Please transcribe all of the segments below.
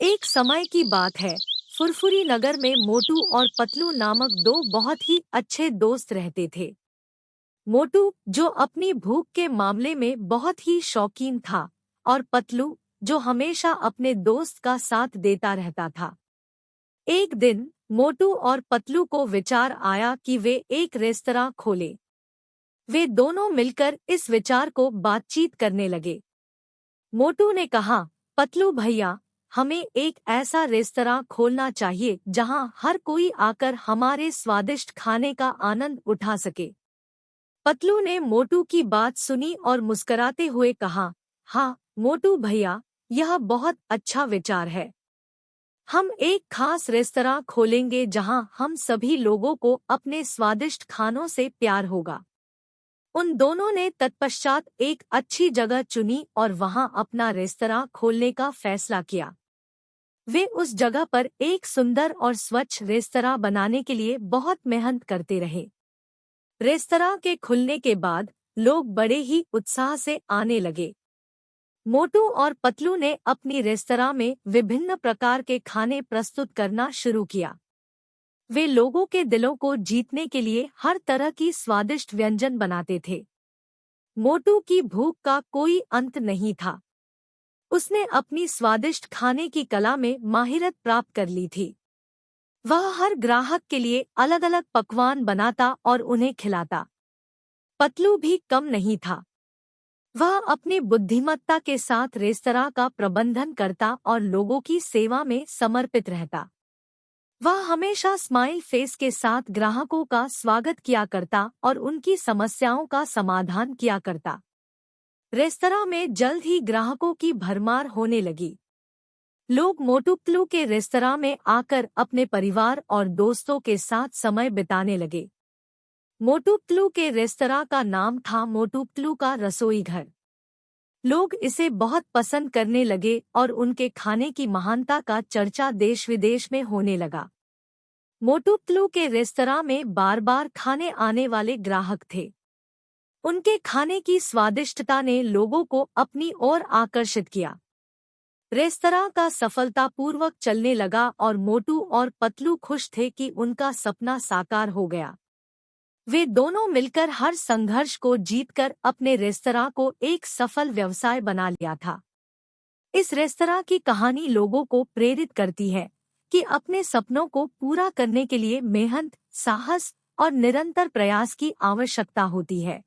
एक समय की बात है। फुरफुरी नगर में मोटू और पतलू नामक दो बहुत ही अच्छे दोस्त रहते थे। मोटू, जो अपनी भूख के मामले में बहुत ही शौकीन था, और पतलू, जो हमेशा अपने दोस्त का साथ देता रहता था। एक दिन मोटू और पतलू को विचार आया कि वे एक रेस्तरां खोलें। वे दोनों मिलकर इस विचार को बातचीत करने लगे। मोटू ने कहा, पतलू भैया, हमें एक ऐसा रेस्तरां खोलना चाहिए जहां हर कोई आकर हमारे स्वादिष्ट खाने का आनंद उठा सके। पतलू ने मोटू की बात सुनी और मुस्कुराते हुए कहा, हाँ मोटू भैया, यह बहुत अच्छा विचार है। हम एक खास रेस्तरां खोलेंगे जहां हम सभी लोगों को अपने स्वादिष्ट खानों से प्यार होगा। उन दोनों ने तत्पश्चात एक अच्छी जगह चुनी और वहां अपना रेस्तरां खोलने का फैसला किया। वे उस जगह पर एक सुंदर और स्वच्छ रेस्तरां बनाने के लिए बहुत मेहनत करते रहे। रेस्तरां के खुलने के बाद लोग बड़े ही उत्साह से आने लगे। मोटू और पतलू ने अपनी रेस्तरां में विभिन्न प्रकार के खाने प्रस्तुत करना शुरू किया। वे लोगों के दिलों को जीतने के लिए हर तरह की स्वादिष्ट व्यंजन बनाते थे। मोटू की भूख का कोई अंत नहीं था। उसने अपनी स्वादिष्ट खाने की कला में माहिरत प्राप्त कर ली थी। वह हर ग्राहक के लिए अलग अलग पकवान बनाता और उन्हें खिलाता। पतलू भी कम नहीं था। वह अपनी बुद्धिमत्ता के साथ रेस्तरां का प्रबंधन करता और लोगों की सेवा में समर्पित रहता। वह हमेशा स्माइल फेस के साथ ग्राहकों का स्वागत किया करता और उनकी समस्याओं का समाधान किया करता। रेस्तरां में जल्द ही ग्राहकों की भरमार होने लगी। लोग मोटू पतलू के रेस्तरां में आकर अपने परिवार और दोस्तों के साथ समय बिताने लगे। मोटू पतलू के रेस्तरां का नाम था मोटू पतलू का रसोई घर। लोग इसे बहुत पसंद करने लगे और उनके खाने की महानता का चर्चा देश विदेश में होने लगा। मोटू पतलू के रेस्तरां में बार बार खाने आने वाले ग्राहक थे। उनके खाने की स्वादिष्टता ने लोगों को अपनी ओर आकर्षित किया। रेस्तरां का सफलतापूर्वक चलने लगा और मोटू और पतलू खुश थे कि उनका सपना साकार हो गया। वे दोनों मिलकर हर संघर्ष को जीतकर अपने रेस्तरां को एक सफल व्यवसाय बना लिया था। इस रेस्तरां की कहानी लोगों को प्रेरित करती है कि अपने सपनों को पूरा करने के लिए मेहनत, साहस और निरंतर प्रयास की आवश्यकता होती है।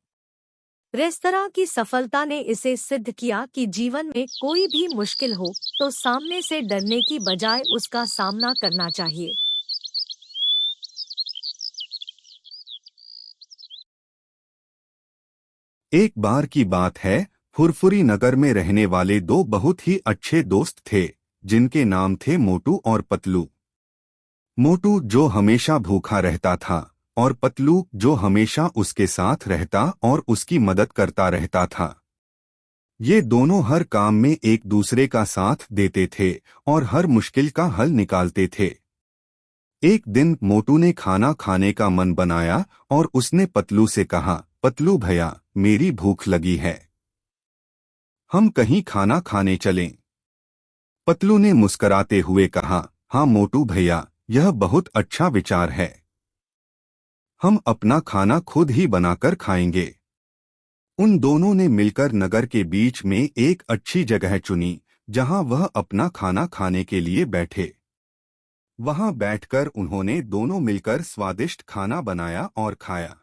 रेस्तरां की सफलता ने इसे सिद्ध किया कि जीवन में कोई भी मुश्किल हो तो सामने से डरने की बजाय उसका सामना करना चाहिए। एक बार की बात है, फुरफुरी नगर में रहने वाले दो बहुत ही अच्छे दोस्त थे, जिनके नाम थे मोटू और पतलू। मोटू जो हमेशा भूखा रहता था और पतलू जो हमेशा उसके साथ रहता और उसकी मदद करता रहता था। ये दोनों हर काम में एक दूसरे का साथ देते थे और हर मुश्किल का हल निकालते थे। एक दिन मोटू ने खाना खाने का मन बनाया और उसने पतलू से कहा, पतलू भैया, मेरी भूख लगी है, हम कहीं खाना खाने चलें। पतलू ने मुस्कराते हुए कहा, हाँ मोटू भैया, यह बहुत अच्छा विचार है। हम अपना खाना खुद ही बनाकर खाएंगे। उन दोनों ने मिलकर नगर के बीच में एक अच्छी जगह चुनी जहां वह अपना खाना खाने के लिए बैठे। वहां बैठकर उन्होंने दोनों मिलकर स्वादिष्ट खाना बनाया और खाया।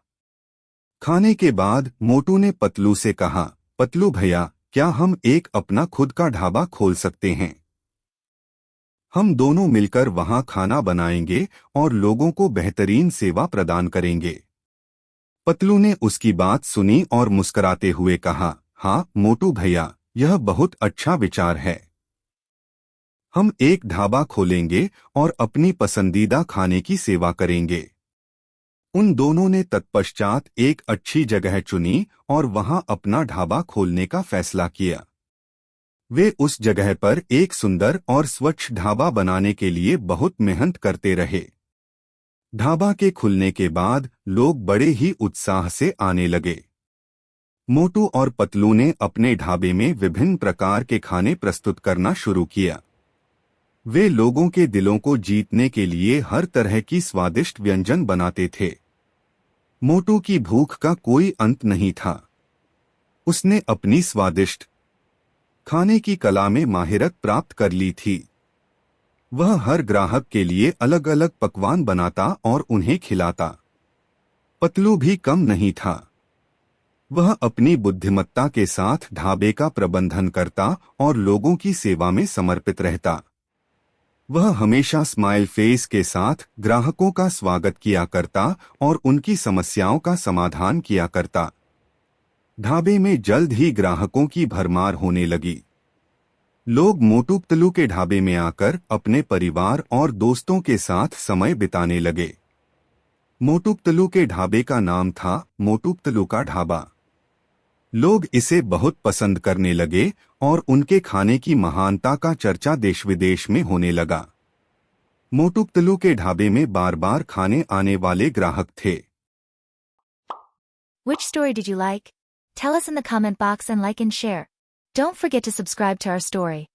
खाने के बाद मोटू ने पतलू से कहा, पतलू भैया, क्या हम एक अपना खुद का ढाबा खोल सकते हैं? हम दोनों मिलकर वहां खाना बनाएंगे और लोगों को बेहतरीन सेवा प्रदान करेंगे। पतलू ने उसकी बात सुनी और मुस्कुराते हुए कहा, हाँ मोटू भैया, यह बहुत अच्छा विचार है। हम एक ढाबा खोलेंगे और अपनी पसंदीदा खाने की सेवा करेंगे। उन दोनों ने तत्पश्चात एक अच्छी जगह चुनी और वहां अपना ढाबा खोलने का फैसला किया। वे उस जगह पर एक सुंदर और स्वच्छ ढाबा बनाने के लिए बहुत मेहनत करते रहे। ढाबा के खुलने के बाद लोग बड़े ही उत्साह से आने लगे। मोटू और पतलू ने अपने ढाबे में विभिन्न प्रकार के खाने प्रस्तुत करना शुरू किया। वे लोगों के दिलों को जीतने के लिए हर तरह की स्वादिष्ट व्यंजन बनाते थे। मोटू की भूख का कोई अंत नहीं था। उसने अपनी स्वादिष्ट खाने की कला में माहिरत प्राप्त कर ली थी। वह हर ग्राहक के लिए अलग अलग पकवान बनाता और उन्हें खिलाता। पतलू भी कम नहीं था। वह अपनी बुद्धिमत्ता के साथ ढाबे का प्रबंधन करता और लोगों की सेवा में समर्पित रहता। वह हमेशा स्माइल फेस के साथ ग्राहकों का स्वागत किया करता और उनकी समस्याओं का समाधान किया करता। ढाबे में जल्द ही ग्राहकों की भरमार होने लगी। लोग मोटू पतलू के ढाबे में आकर अपने परिवार और दोस्तों के साथ समय बिताने लगे। मोटू पतलू के ढाबे का नाम था मोटू पतलू का ढाबा। लोग इसे बहुत पसंद करने लगे और उनके खाने की महानता का चर्चा देश विदेश में होने लगा। मोटू पतलू के ढाबे में बार बार खाने आने वाले ग्राहक थे। Which story did you like? Tell us in the comment box and like and share. Don't forget to subscribe to our story.